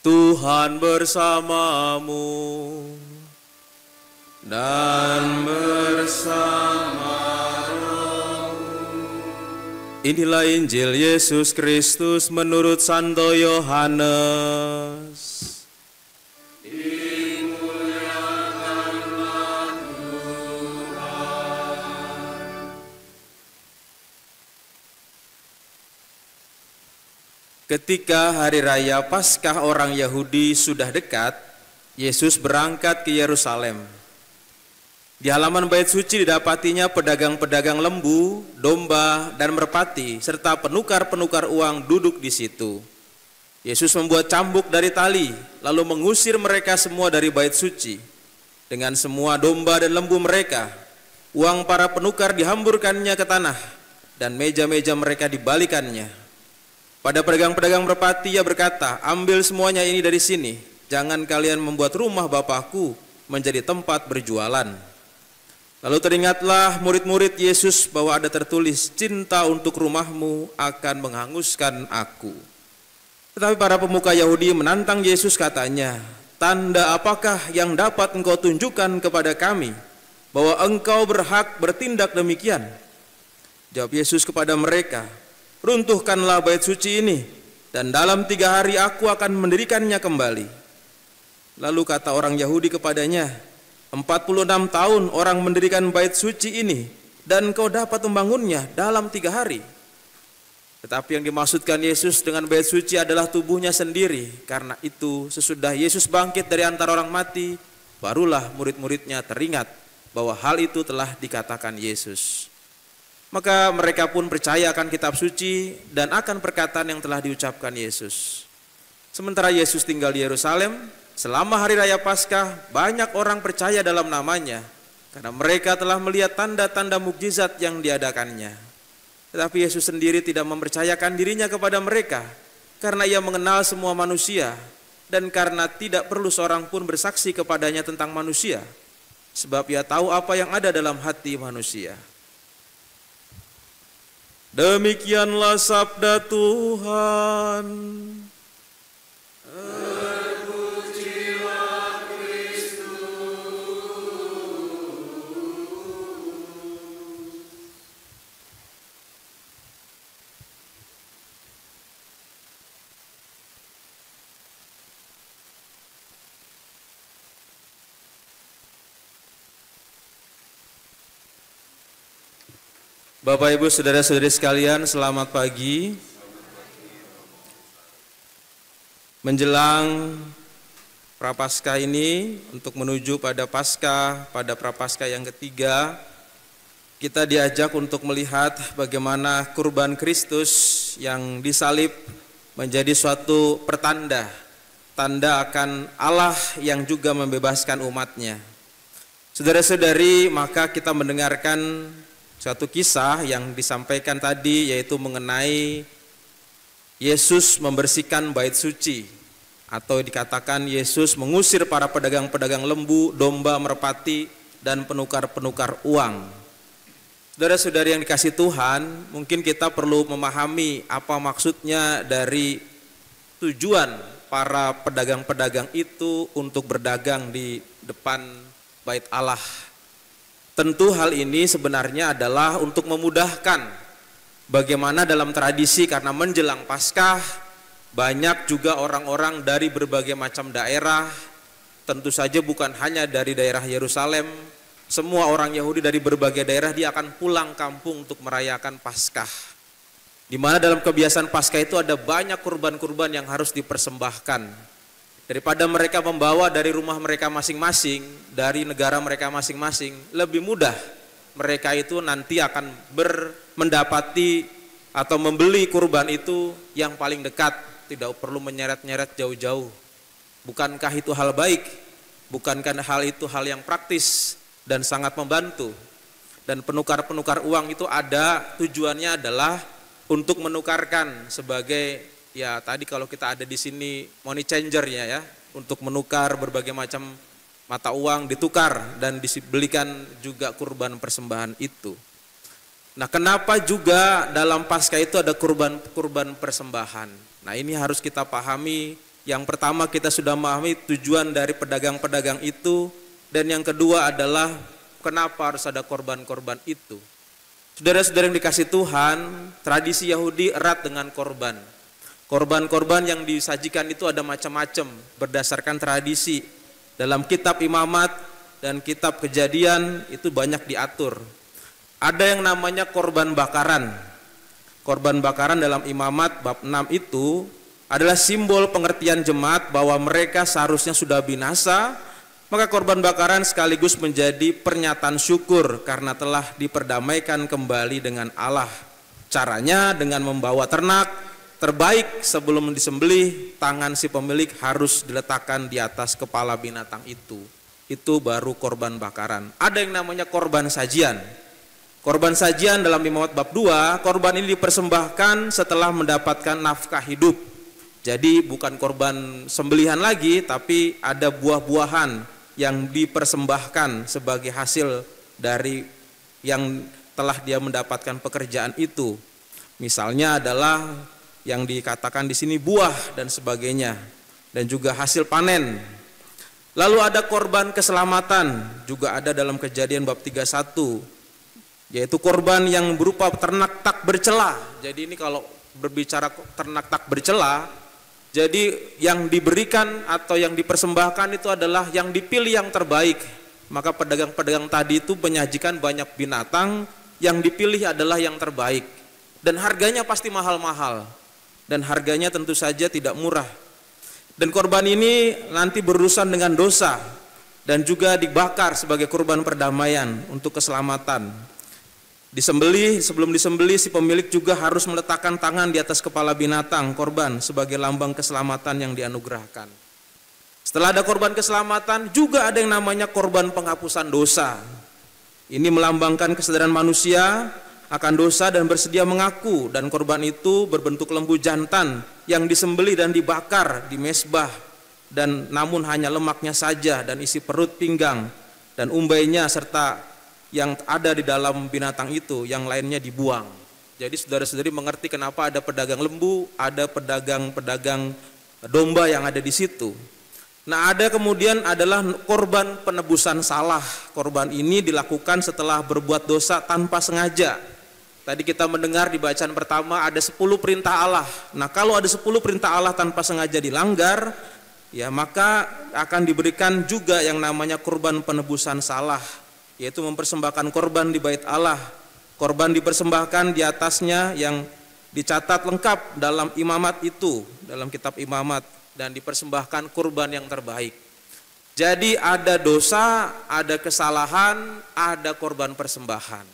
Tuhan bersamamu dan bersama rohmu. Inilah Injil Yesus Kristus menurut Santo Yohanes. Ketika hari raya Paskah orang Yahudi sudah dekat, Yesus berangkat ke Yerusalem. Di halaman bait suci didapatinya pedagang-pedagang lembu, domba, dan merpati, serta penukar-penukar uang duduk di situ. Yesus membuat cambuk dari tali, lalu mengusir mereka semua dari bait suci. Dengan semua domba dan lembu mereka, uang para penukar dihamburkannya ke tanah, dan meja-meja mereka dibalikannya. Pada pedagang-pedagang merpati ia berkata, "Ambil semuanya ini dari sini, jangan kalian membuat rumah Bapakku menjadi tempat berjualan." Lalu teringatlah murid-murid Yesus bahwa ada tertulis, "Cinta untuk rumahmu akan menghanguskan aku." Tetapi para pemuka Yahudi menantang Yesus, katanya, "Tanda apakah yang dapat engkau tunjukkan kepada kami bahwa engkau berhak bertindak demikian?" Jawab Yesus kepada mereka, "Runtuhkanlah bait suci ini, dan dalam 3 hari aku akan mendirikannya kembali." Lalu kata orang Yahudi kepadanya, 46 tahun orang mendirikan bait suci ini, dan kau dapat membangunnya dalam 3 hari. Tetapi yang dimaksudkan Yesus dengan bait suci adalah tubuhnya sendiri. Karena itu sesudah Yesus bangkit dari antara orang mati, barulah murid-muridnya teringat bahwa hal itu telah dikatakan Yesus. Maka mereka pun percaya akan kitab suci dan akan perkataan yang telah diucapkan Yesus. Sementara Yesus tinggal di Yerusalem, selama hari raya Paskah banyak orang percaya dalam namanya, karena mereka telah melihat tanda-tanda mukjizat yang diadakannya. Tetapi Yesus sendiri tidak mempercayakan dirinya kepada mereka, karena ia mengenal semua manusia, dan karena tidak perlu seorang pun bersaksi kepadanya tentang manusia, sebab ia tahu apa yang ada dalam hati manusia. Demikianlah sabda Tuhan. Terpujilah Kristus. Bapak, Ibu, saudara-saudari sekalian, selamat pagi. Menjelang Prapaskah ini, untuk menuju pada Paskah, pada Prapaskah yang ketiga, kita diajak untuk melihat bagaimana kurban Kristus yang disalib menjadi suatu pertanda, tanda akan Allah yang juga membebaskan umatnya. Saudara-saudari, maka kita mendengarkan suatu kisah yang disampaikan tadi, yaitu mengenai Yesus membersihkan bait suci, atau dikatakan Yesus mengusir para pedagang-pedagang lembu, domba, merpati, dan penukar-penukar uang. Saudara-saudari yang dikasih Tuhan, mungkin kita perlu memahami apa maksudnya dari tujuan para pedagang-pedagang itu untuk berdagang di depan bait Allah. Tentu hal ini sebenarnya adalah untuk memudahkan bagaimana dalam tradisi, karena menjelang Paskah banyak juga orang-orang dari berbagai macam daerah, tentu saja bukan hanya dari daerah Yerusalem, semua orang Yahudi dari berbagai daerah dia akan pulang kampung untuk merayakan Paskah. Di mana dalam kebiasaan Paskah itu ada banyak kurban-kurban yang harus dipersembahkan. Daripada mereka membawa dari rumah mereka masing-masing, dari negara mereka masing-masing, lebih mudah mereka itu nanti akan mendapati atau membeli kurban itu yang paling dekat, tidak perlu menyeret-nyeret jauh-jauh. Bukankah itu hal baik? Bukankah hal itu hal yang praktis dan sangat membantu? Dan penukar-penukar uang itu ada tujuannya adalah untuk menukarkan sebagai, ya tadi kalau kita ada di sini money changer-nya ya, untuk menukar berbagai macam mata uang, ditukar dan dibelikan juga kurban persembahan itu. Nah, kenapa juga dalam Paskah itu ada kurban persembahan? Nah, ini harus kita pahami Yang pertama kita sudah memahami tujuan dari pedagang-pedagang itu, dan yang kedua adalah kenapa harus ada korban-korban itu. Saudara-saudara yang dikasih Tuhan, tradisi Yahudi erat dengan korban. Korban-korban yang disajikan itu ada macam-macam berdasarkan tradisi. Dalam kitab Imamat dan kitab Kejadian itu banyak diatur. Ada yang namanya korban bakaran. Korban bakaran dalam Imamat bab 6 itu adalah simbol pengertian jemaat bahwa mereka seharusnya sudah binasa, maka korban bakaran sekaligus menjadi pernyataan syukur karena telah diperdamaikan kembali dengan Allah. Caranya dengan membawa ternak terbaik sebelum disembelih, tangan si pemilik harus diletakkan di atas kepala binatang itu. Itu baru korban bakaran. Ada yang namanya korban sajian. Korban sajian dalam Imamat bab 2, korban ini dipersembahkan setelah mendapatkan nafkah hidup. Jadi bukan korban sembelihan lagi, tapi ada buah-buahan yang dipersembahkan sebagai hasil dari yang telah dia mendapatkan pekerjaan itu. Misalnya adalah yang dikatakan di sini buah dan sebagainya, dan juga hasil panen. Lalu ada korban keselamatan, juga ada dalam Kejadian bab 31, yaitu korban yang berupa ternak tak bercela. Jadi ini kalau berbicara ternak tak bercela, jadi yang diberikan atau yang dipersembahkan itu adalah yang dipilih yang terbaik. Maka pedagang-pedagang tadi itu menyajikan banyak binatang, yang dipilih adalah yang terbaik. Dan harganya pasti mahal-mahal. Dan harganya tentu saja tidak murah. Dan korban ini nanti berurusan dengan dosa. Dan juga dibakar sebagai korban perdamaian untuk keselamatan. Disembelih, sebelum disembelih si pemilik juga harus meletakkan tangan di atas kepala binatang korban sebagai lambang keselamatan yang dianugerahkan. Setelah ada korban keselamatan, juga ada yang namanya korban penghapusan dosa. Ini melambangkan kesadaran manusia akan dosa dan bersedia mengaku, dan korban itu berbentuk lembu jantan yang disembelih dan dibakar di mezbah, dan namun hanya lemaknya saja dan isi perut, pinggang dan umbainya serta yang ada di dalam binatang itu, yang lainnya dibuang. Jadi saudara-saudari mengerti kenapa ada pedagang lembu, ada pedagang-pedagang domba yang ada di situ. Nah, ada kemudian adalah korban penebusan salah. Korban ini dilakukan setelah berbuat dosa tanpa sengaja. Tadi kita mendengar di bacaan pertama ada 10 perintah Allah. Nah, kalau ada 10 perintah Allah tanpa sengaja dilanggar, ya maka akan diberikan juga yang namanya korban penebusan salah, yaitu mempersembahkan korban di bait Allah. Korban dipersembahkan di atasnya yang dicatat lengkap dalam Imamat itu, dalam kitab Imamat, dan dipersembahkan korban yang terbaik. Jadi ada dosa, ada kesalahan, ada korban persembahan.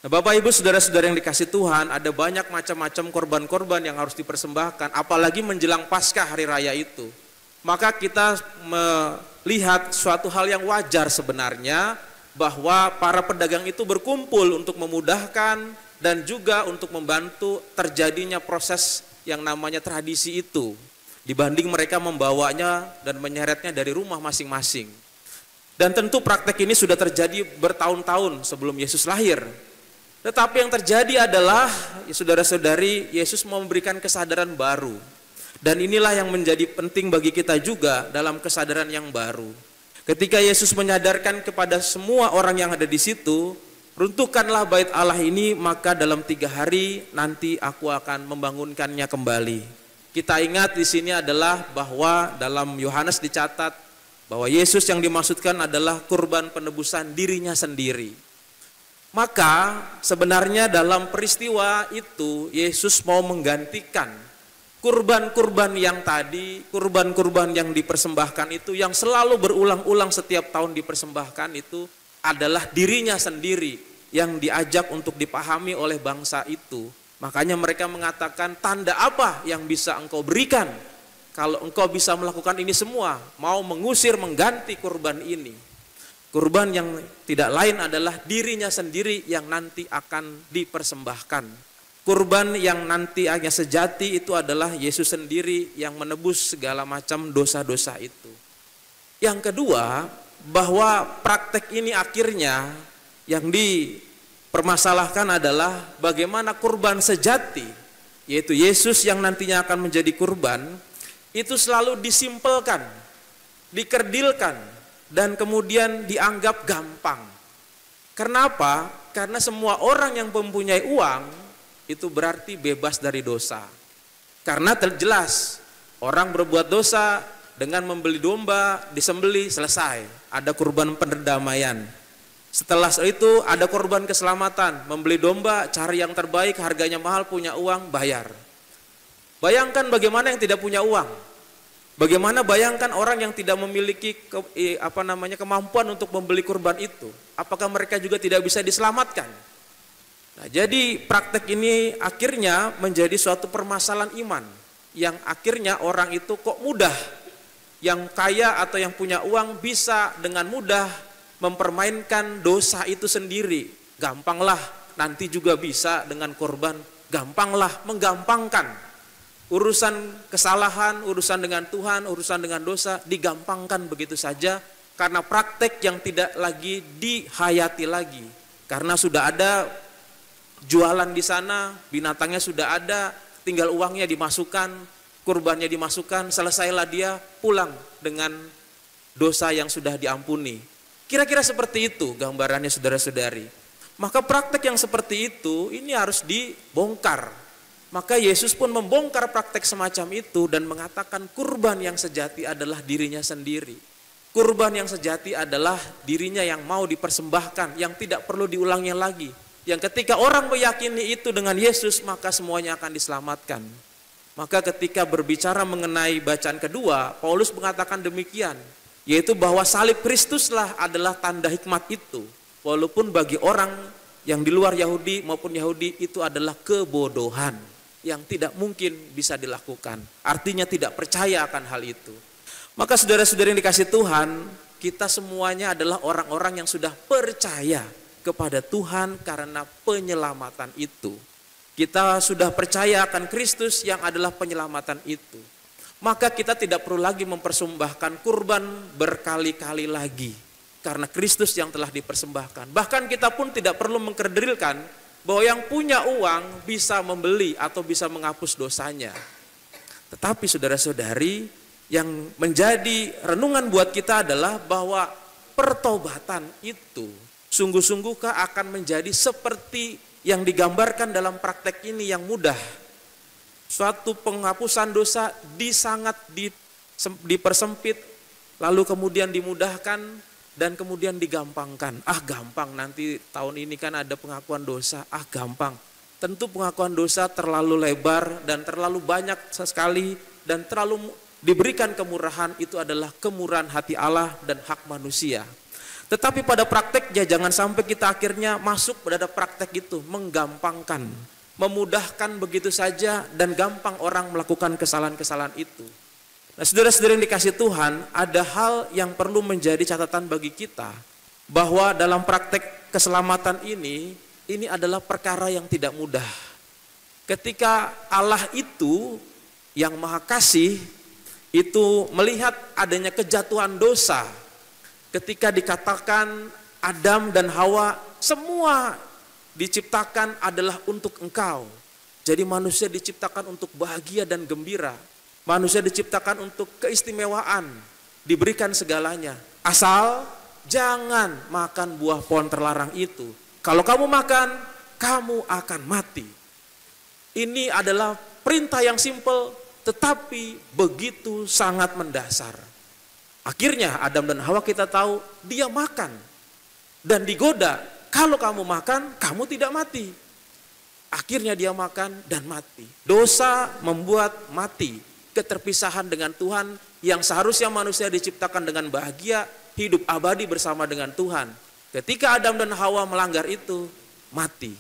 Nah, Bapak Ibu saudara-saudara yang dikasih Tuhan, ada banyak macam-macam korban-korban yang harus dipersembahkan, apalagi menjelang Paskah hari raya itu. Maka kita melihat suatu hal yang wajar sebenarnya, bahwa para pedagang itu berkumpul untuk memudahkan dan juga untuk membantu terjadinya proses yang namanya tradisi itu, dibanding mereka membawanya dan menyeretnya dari rumah masing-masing. Dan tentu praktek ini sudah terjadi bertahun-tahun sebelum Yesus lahir. Tetapi yang terjadi adalah, ya saudara-saudari, Yesus mau memberikan kesadaran baru. Dan inilah yang menjadi penting bagi kita juga dalam kesadaran yang baru. Ketika Yesus menyadarkan kepada semua orang yang ada di situ, runtuhkanlah bait Allah ini, maka dalam 3 hari nanti aku akan membangunkannya kembali. Kita ingat di sini adalah bahwa dalam Yohanes dicatat bahwa Yesus yang dimaksudkan adalah kurban penebusan dirinya sendiri. Maka sebenarnya dalam peristiwa itu Yesus mau menggantikan kurban-kurban yang tadi, kurban-kurban yang dipersembahkan itu, yang selalu berulang-ulang setiap tahun dipersembahkan itu adalah dirinya sendiri yang diajak untuk dipahami oleh bangsa itu. Makanya mereka mengatakan, tanda apa yang bisa engkau berikan kalau engkau bisa melakukan ini semua, mau mengusir, mengganti kurban ini. Kurban yang tidak lain adalah dirinya sendiri yang nanti akan dipersembahkan. Kurban yang nanti hanya sejati itu adalah Yesus sendiri yang menebus segala macam dosa-dosa itu. Yang kedua, bahwa praktek ini akhirnya yang dipermasalahkan adalah bagaimana kurban sejati, yaitu Yesus yang nantinya akan menjadi kurban, itu selalu disimpelkan, dikerdilkan, dan kemudian dianggap gampang. Kenapa? Karena semua orang yang mempunyai uang itu berarti bebas dari dosa. Karena terjelas orang berbuat dosa dengan membeli domba, disembeli, selesai. Ada kurban perdamaian. Setelah itu ada korban keselamatan, membeli domba, cari yang terbaik, harganya mahal, punya uang, bayar. Bayangkan bagaimana yang tidak punya uang. Bagaimana bayangkan orang yang tidak memiliki kemampuan untuk membeli kurban itu. Apakah mereka juga tidak bisa diselamatkan? Nah, jadi praktek ini akhirnya menjadi suatu permasalahan iman. Yang akhirnya orang itu kok mudah, yang kaya atau yang punya uang bisa dengan mudah mempermainkan dosa itu sendiri. Gampanglah, nanti juga bisa dengan korban. Gampanglah, menggampangkan. Urusan kesalahan, urusan dengan Tuhan, urusan dengan dosa digampangkan begitu saja karena praktek yang tidak lagi dihayati lagi. Karena sudah ada jualan di sana, binatangnya sudah ada, tinggal uangnya dimasukkan, kurbannya dimasukkan, selesailah dia pulang dengan dosa yang sudah diampuni. Kira-kira seperti itu gambarannya saudara-saudari. Maka praktek yang seperti itu ini harus dibongkar. Maka Yesus pun membongkar praktek semacam itu dan mengatakan kurban yang sejati adalah dirinya sendiri. Kurban yang sejati adalah dirinya yang mau dipersembahkan, yang tidak perlu diulangnya lagi. Yang ketika orang meyakini itu dengan Yesus, maka semuanya akan diselamatkan. Maka ketika berbicara mengenai bacaan kedua, Paulus mengatakan demikian, yaitu bahwa salib Kristuslah adalah tanda hikmat itu. Walaupun bagi orang yang di luar Yahudi maupun Yahudi itu adalah kebodohan yang tidak mungkin bisa dilakukan. Artinya tidak percaya akan hal itu. Maka saudara-saudara yang dikasih Tuhan, kita semuanya adalah orang-orang yang sudah percaya kepada Tuhan karena penyelamatan itu. Kita sudah percaya akan Kristus yang adalah penyelamatan itu. Maka kita tidak perlu lagi mempersembahkan kurban berkali-kali lagi. Karena Kristus yang telah dipersembahkan. Bahkan kita pun tidak perlu mengkerdilkan bahwa yang punya uang bisa membeli atau bisa menghapus dosanya. Tetapi saudara-saudari, yang menjadi renungan buat kita adalah bahwa pertobatan itu sungguh-sungguhkah akan menjadi seperti yang digambarkan dalam praktek ini yang mudah. Suatu penghapusan dosa dipersempit, lalu kemudian dimudahkan, dan kemudian digampangkan. Gampang, nanti tahun ini kan ada pengakuan dosa. Gampang. Tentu pengakuan dosa terlalu lebar dan terlalu banyak sekali dan terlalu diberikan kemurahan. Itu adalah kemurahan hati Allah dan hak manusia. Tetapi pada prakteknya jangan sampai kita akhirnya masuk pada praktek itu, menggampangkan, memudahkan begitu saja dan gampang orang melakukan kesalahan-kesalahan itu. Nah, saudara-saudara yang dikasih Tuhan, ada hal yang perlu menjadi catatan bagi kita, bahwa dalam praktek keselamatan ini adalah perkara yang tidak mudah. Ketika Allah itu yang Maha Kasih itu melihat adanya kejatuhan dosa, ketika dikatakan Adam dan Hawa semua diciptakan adalah untuk engkau. Jadi manusia diciptakan untuk bahagia dan gembira. Manusia diciptakan untuk keistimewaan, diberikan segalanya. Asal jangan makan buah pohon terlarang itu. Kalau kamu makan, kamu akan mati. Ini adalah perintah yang simpel, tetapi begitu sangat mendasar. Akhirnya Adam dan Hawa kita tahu, dia makan. Dan digoda, kalau kamu makan, kamu tidak mati. Akhirnya dia makan dan mati. Dosa membuat mati. Keterpisahan dengan Tuhan yang seharusnya manusia diciptakan dengan bahagia, hidup abadi bersama dengan Tuhan. Ketika Adam dan Hawa melanggar itu, mati.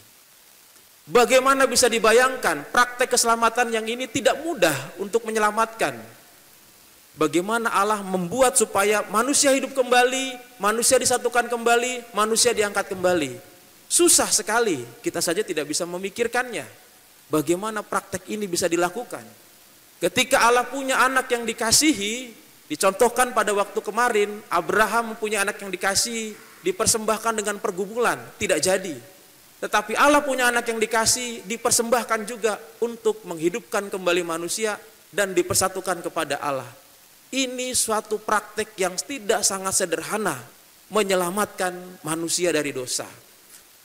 Bagaimana bisa dibayangkan praktek keselamatan yang ini tidak mudah untuk menyelamatkan? Bagaimana Allah membuat supaya manusia hidup kembali, manusia disatukan kembali, manusia diangkat kembali? Susah sekali, kita saja tidak bisa memikirkannya. Bagaimana praktek ini bisa dilakukan? Ketika Allah punya anak yang dikasihi, dicontohkan pada waktu kemarin, Abraham mempunyai anak yang dikasihi, dipersembahkan dengan pergumulan, tidak jadi. Tetapi Allah punya anak yang dikasihi, dipersembahkan juga untuk menghidupkan kembali manusia, dan dipersatukan kepada Allah. Ini suatu praktek yang tidak sangat sederhana menyelamatkan manusia dari dosa.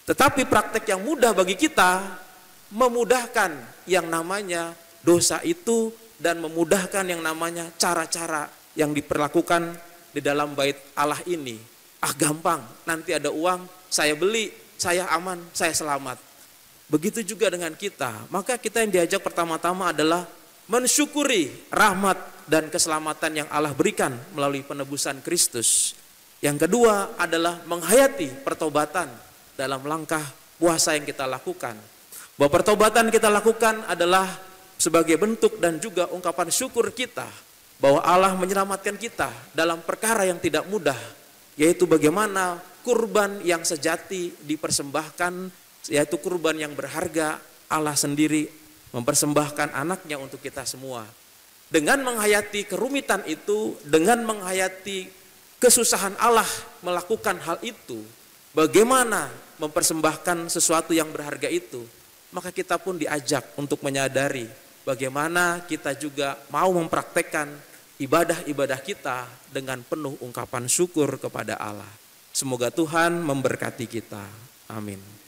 Tetapi praktek yang mudah bagi kita memudahkan yang namanya dosa itu dan memudahkan yang namanya cara-cara yang diperlakukan di dalam bait Allah ini. Gampang, nanti ada uang, saya beli, saya aman, saya selamat. Begitu juga dengan kita. Maka kita yang diajak pertama-tama adalah mensyukuri rahmat dan keselamatan yang Allah berikan melalui penebusan Kristus. Yang kedua adalah menghayati pertobatan dalam langkah puasa yang kita lakukan. Bahwa pertobatan kita lakukan adalah sebagai bentuk dan juga ungkapan syukur kita bahwa Allah menyelamatkan kita dalam perkara yang tidak mudah, yaitu bagaimana kurban yang sejati dipersembahkan, yaitu kurban yang berharga. Allah sendiri mempersembahkan anaknya untuk kita semua. Dengan menghayati kerumitan itu, dengan menghayati kesusahan Allah melakukan hal itu, bagaimana mempersembahkan sesuatu yang berharga itu, maka kita pun diajak untuk menyadari bagaimana kita juga mau mempraktekkan ibadah-ibadah kita dengan penuh ungkapan syukur kepada Allah. Semoga Tuhan memberkati kita. Amin.